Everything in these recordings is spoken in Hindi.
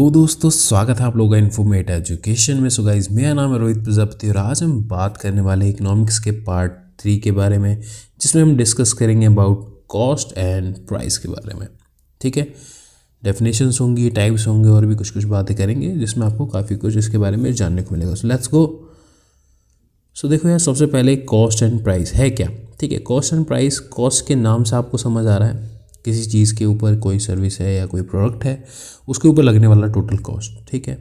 हेलो दोस्तों, स्वागत है आप लोगों का इन्फॉर्मेट एजुकेशन में। सो गाइस, मेरा नाम है रोहित प्रजापति और आज हम बात करने वाले हैं इकोनॉमिक्स के पार्ट 3 के बारे में, जिसमें हम डिस्कस करेंगे अबाउट कॉस्ट एंड प्राइस के बारे में। ठीक है, डेफिनेशंस होंगी, टाइप्स होंगे और भी कुछ कुछ बातें करेंगे जिसमें आपको काफ़ी कुछ इसके बारे में जानने को मिलेगा। So let's go. सो देखो यार, सबसे पहले कॉस्ट एंड प्राइस है क्या। ठीक है, कॉस्ट एंड प्राइस, कॉस्ट के नाम से आपको समझ आ रहा है किसी चीज़ के ऊपर, कोई सर्विस है या कोई प्रोडक्ट है, उसके ऊपर लगने वाला टोटल कॉस्ट। ठीक है,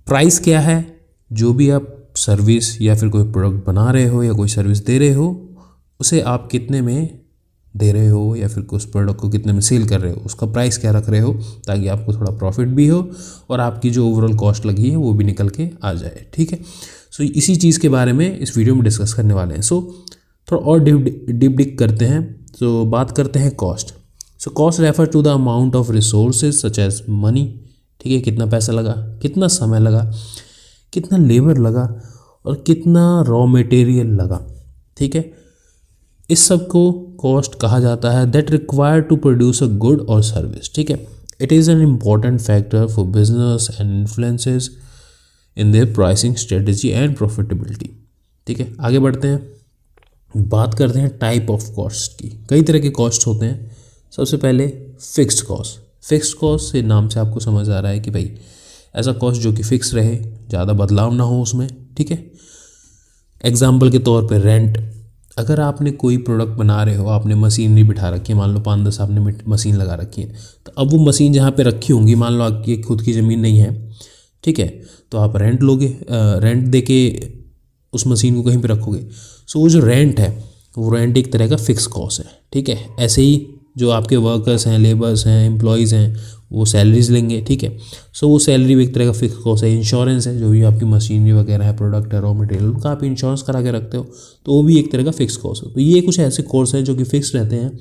प्राइस क्या है, जो भी आप सर्विस या फिर कोई प्रोडक्ट बना रहे हो या कोई सर्विस दे रहे हो, उसे आप कितने में दे रहे हो या फिर उस प्रोडक्ट को कितने में सेल कर रहे हो, उसका प्राइस क्या रख रहे हो, ताकि आपको थोड़ा प्रॉफिट भी हो और आपकी जो ओवरऑल कॉस्ट लगी है वो भी निकल के आ जाए। ठीक है, सो इसी चीज़ के बारे में इस वीडियो में डिस्कस करने वाले हैं। सो थोड़ा और डीप डिक करते हैं। तो बात करते हैं cost. So cost refer to the amount of resources such as money. ठीक है, कितना पैसा लगा, कितना समय लगा, कितना लेबर लगा और कितना रॉ मटेरियल लगा। ठीक है, इस सब को कॉस्ट कहा जाता है। That require to produce a good or service. ठीक है, it is an important factor for business and influences in their pricing strategy and profitability. ठीक है, आगे बढ़ते हैं, बात करते हैं टाइप ऑफ कॉस्ट की। कई तरह के कॉस्ट होते हैं। सबसे पहले फिक्स्ड कॉस्ट। फिक्स्ड कॉस्ट से नाम से आपको समझ आ रहा है कि भाई ऐसा कॉस्ट जो कि फिक्स रहे, ज़्यादा बदलाव ना हो उसमें। ठीक है, एग्जाम्पल के तौर पे रेंट। अगर आपने कोई प्रोडक्ट बना रहे हो, आपने मशीनरी बिठा रखी है, मान लो 5-10 आपने मशीन लगा रखी है, तो अब वो मशीन जहाँ पे रखी होंगी, मान लो आपकी खुद की ज़मीन नहीं है, ठीक है, तो आप रेंट लोगे, रेंट दे के उस मशीन को कहीं पे रखोगे। सो वो जो रेंट है, वो रेंट एक तरह का फिक्स कॉस्ट है। ठीक है, ऐसे ही जो आपके वर्कर्स हैं, लेबर्स हैं, एम्प्लॉयज़ हैं, वो सैलरीज लेंगे। ठीक है, सो वो सैलरी भी एक तरह का फिक्स कॉस्ट है। इंश्योरेंस है, जो भी आपकी मशीनरी वगैरह है, प्रोडक्ट है, रॉ मटेरियल, उनका आप इंश्योरेंस करा के रखते हो, तो वो भी एक तरह का फिक्स कॉस्ट है। तो ये कुछ ऐसे कॉस्ट हैं जो कि फिक्स रहते हैं,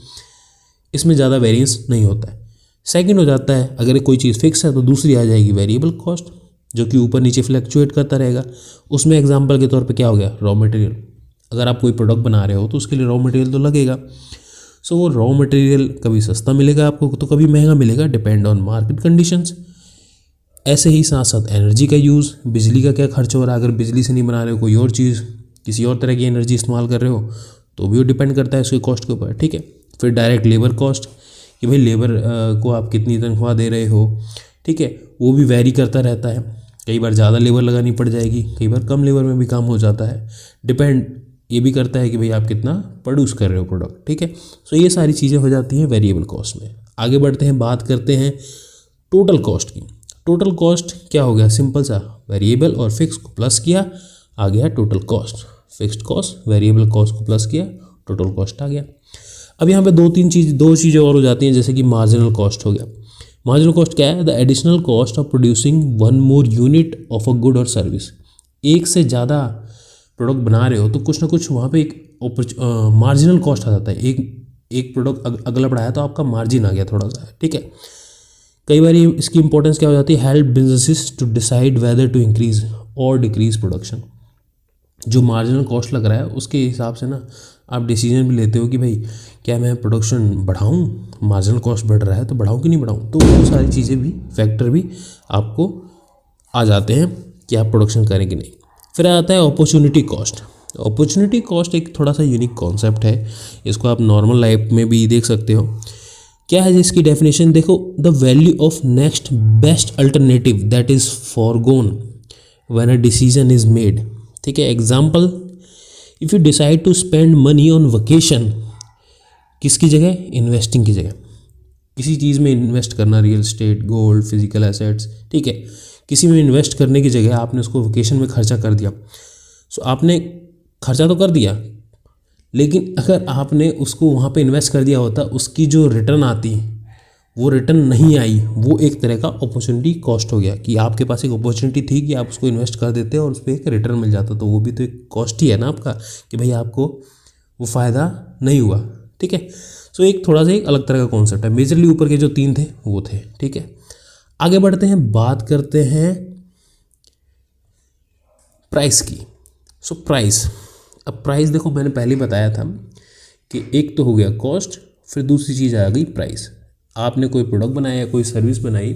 इसमें ज़्यादा वेरिएंस नहीं होता है। सेकेंड हो जाता है, अगर कोई चीज़ फिक्स है तो दूसरी आ जाएगी वेरिएबल कॉस्ट, जो कि ऊपर नीचे फ्लैक्चुएट करता रहेगा। उसमें एग्जाम्पल के तौर पे क्या हो गया, रॉ मटेरियल। अगर आप कोई प्रोडक्ट बना रहे हो तो उसके लिए रॉ मटेरियल तो लगेगा। सो वो रॉ मटेरियल कभी सस्ता मिलेगा आपको तो कभी महंगा मिलेगा, डिपेंड ऑन मार्केट कंडीशंस। ऐसे ही साथ साथ एनर्जी का यूज़, बिजली का क्या खर्च हो रहा है। अगर बिजली से नहीं बना रहे हो, कोई और चीज़, किसी और तरह की एनर्जी इस्तेमाल कर रहे हो, तो भी वो डिपेंड करता है उसके कॉस्ट के ऊपर। ठीक है, फिर डायरेक्ट लेबर कॉस्ट, कि भाई लेबर को आप कितनी तनख्वाह दे रहे हो। ठीक है, वो भी वैरी करता रहता है। कई बार ज़्यादा लेबर लगानी पड़ जाएगी, कई बार कम लेबर में भी काम हो जाता है। डिपेंड ये भी करता है कि भाई आप कितना प्रोड्यूस कर रहे हो प्रोडक्ट। ठीक है, सो ये सारी चीज़ें हो जाती हैं वेरिएबल कॉस्ट में। आगे बढ़ते हैं, बात करते हैं टोटल कॉस्ट की। टोटल कॉस्ट क्या हो गया, सिंपल सा, वेरिएबल और फिक्स को प्लस किया, आ गया total cost. Fixed cost, variable cost को प्लस किया, टोटल कॉस्ट आ गया। अब यहाँ पे दो चीज़ें और हो जाती हैं, जैसे कि मार्जिनल कॉस्ट हो गया। मार्जिनल कॉस्ट क्या है, the additional cost of producing one more unit of a good or service. एक से ज़्यादा प्रोडक्ट बना रहे हो तो कुछ ना कुछ वहाँ पे एक मार्जिनल कॉस्ट आ जाता है। एक प्रोडक्ट अगला बढ़ाया तो आपका मार्जिन आ गया थोड़ा सा। ठीक है, कई बार इसकी इंपॉर्टेंस क्या हो जाती है, help businesses to decide whether to increase or decrease production. जो मार्जिनल कॉस्ट लग रहा है उसके हिसाब से ना आप डिसीजन भी लेते हो कि भाई क्या मैं प्रोडक्शन बढ़ाऊँ, मार्जिनल कॉस्ट बढ़ रहा है तो बढ़ाऊँ कि नहीं बढ़ाऊँ। तो वो सारी चीज़ें भी, फैक्टर भी आपको आ जाते हैं कि आप प्रोडक्शन करें कि नहीं। फिर आता है अपॉर्चुनिटी कॉस्ट। अपॉर्चुनिटी कॉस्ट एक थोड़ा सा यूनिक कॉन्सेप्ट है, इसको आप नॉर्मल लाइफ में भी देख सकते हो। क्या है इसकी डेफिनेशन, देखो, the value of next best alternative that is foregone when a decision is made. ठीक है, example, if you decide to spend money on vacation, किसकी जगह, इन्वेस्टिंग की जगह, किसी चीज़ में इन्वेस्ट करना, real estate, gold, physical assets. ठीक है, किसी में इन्वेस्ट करने की जगह आपने उसको वेकेशन में खर्चा कर दिया। सो आपने खर्चा तो कर दिया, लेकिन अगर आपने उसको वहाँ पे इन्वेस्ट कर दिया होता, उसकी जो रिटर्न आती वो रिटर्न नहीं आई, वो एक तरह का अपॉर्चुनिटी कॉस्ट हो गया। कि आपके पास एक अपॉर्चुनिटी थी कि आप उसको इन्वेस्ट कर देते और उस पर एक रिटर्न मिल जाता, तो वो भी तो एक कॉस्ट ही है ना आपका, कि भाई आपको वो फ़ायदा नहीं हुआ। ठीक है, सो एक थोड़ा सा एक अलग तरह का कॉन्सेप्ट है। मेजरली ऊपर के जो 3 थे वो थे। ठीक है, आगे बढ़ते हैं, बात करते हैं प्राइस की। सो प्राइस, अब प्राइस देखो, मैंने पहले बताया था कि एक तो हो गया कॉस्ट, फिर दूसरी चीज़ आ गई प्राइस। आपने कोई प्रोडक्ट बनाया, कोई सर्विस बनाई,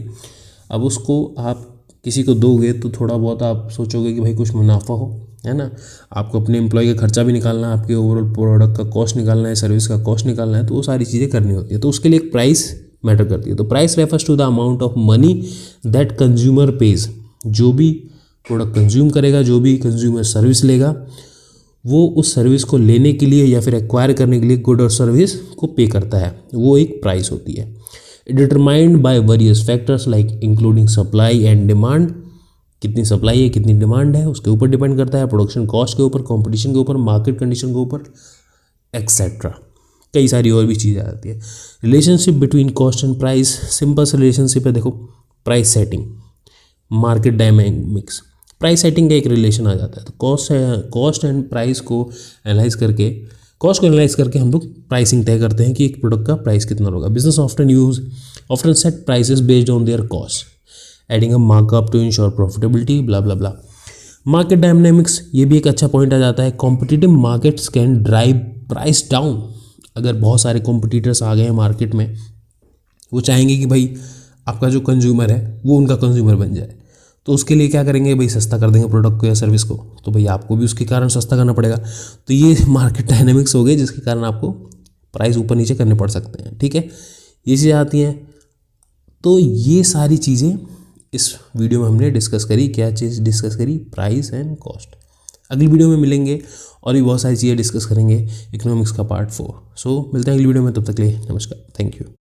अब उसको आप किसी को दोगे तो थोड़ा बहुत आप सोचोगे कि भाई कुछ मुनाफा हो, है ना। आपको अपने एम्प्लॉय का खर्चा भी निकालना है, आपके ओवरऑल प्रोडक्ट का कॉस्ट निकालना है, सर्विस का कॉस्ट निकालना है, तो वो सारी चीज़ें करनी होती है। तो उसके लिए एक प्राइस मैटर करती है। तो price refers to the amount of money that consumer pays. जो भी प्रोडक्ट कंज्यूम करेगा, जो भी कंज्यूमर सर्विस लेगा, वो उस सर्विस को लेने के लिए या फिर एक्वायर करने के लिए गुड और सर्विस को पे करता है, वो एक प्राइस होती है। Determined by various factors like including supply and demand. कितनी सप्लाई है, कितनी डिमांड है, उसके ऊपर डिपेंड करता है। प्रोडक्शन कॉस्ट के ऊपर, कंपटीशन के ऊपर, मार्केट कंडीशन के ऊपर, एक्सेट्रा। कई सारी और भी चीज़ें आ जाती है। Relationship between cost and price. Simple सा रिलेशनशिप है, देखो। Price setting, market dynamics, price setting का एक रिलेशन आ जाता है। तो कॉस्ट एंड प्राइस को एनालाइज करके हम लोग प्राइसिंग तय करते हैं कि एक प्रोडक्ट का प्राइस कितना होगा। Business often set prices based on their cost, adding a markup to ensure profitability, blah blah blah. Market dynamics, ये भी एक अच्छा पॉइंट आ जाता है। Competitive markets can drive price down. अगर बहुत सारे कॉम्पिटिटर्स आ गए हैं मार्केट में, वो चाहेंगे कि भाई आपका जो कंज्यूमर है वो उनका कंज्यूमर बन जाए, तो उसके लिए क्या करेंगे भाई, सस्ता कर देंगे प्रोडक्ट को या सर्विस को, तो भाई आपको भी उसके कारण सस्ता करना पड़ेगा। तो ये मार्केट डायनामिक्स हो गए जिसके कारण आपको प्राइस ऊपर नीचे करने पड़ सकते हैं, ठीक है। ये चीज़ें आती हैं। तो ये सारी चीज़ें इस वीडियो में हमने डिस्कस करी। क्या चीज़ डिस्कस करी? Price and cost. अगली वीडियो में मिलेंगे और भी बहुत सारी चीज़ें डिस्कस करेंगे इकोनॉमिक्स का पार्ट 4। सो मिलते हैं अगली वीडियो में, तब तक के लिए नमस्कार, थैंक यू।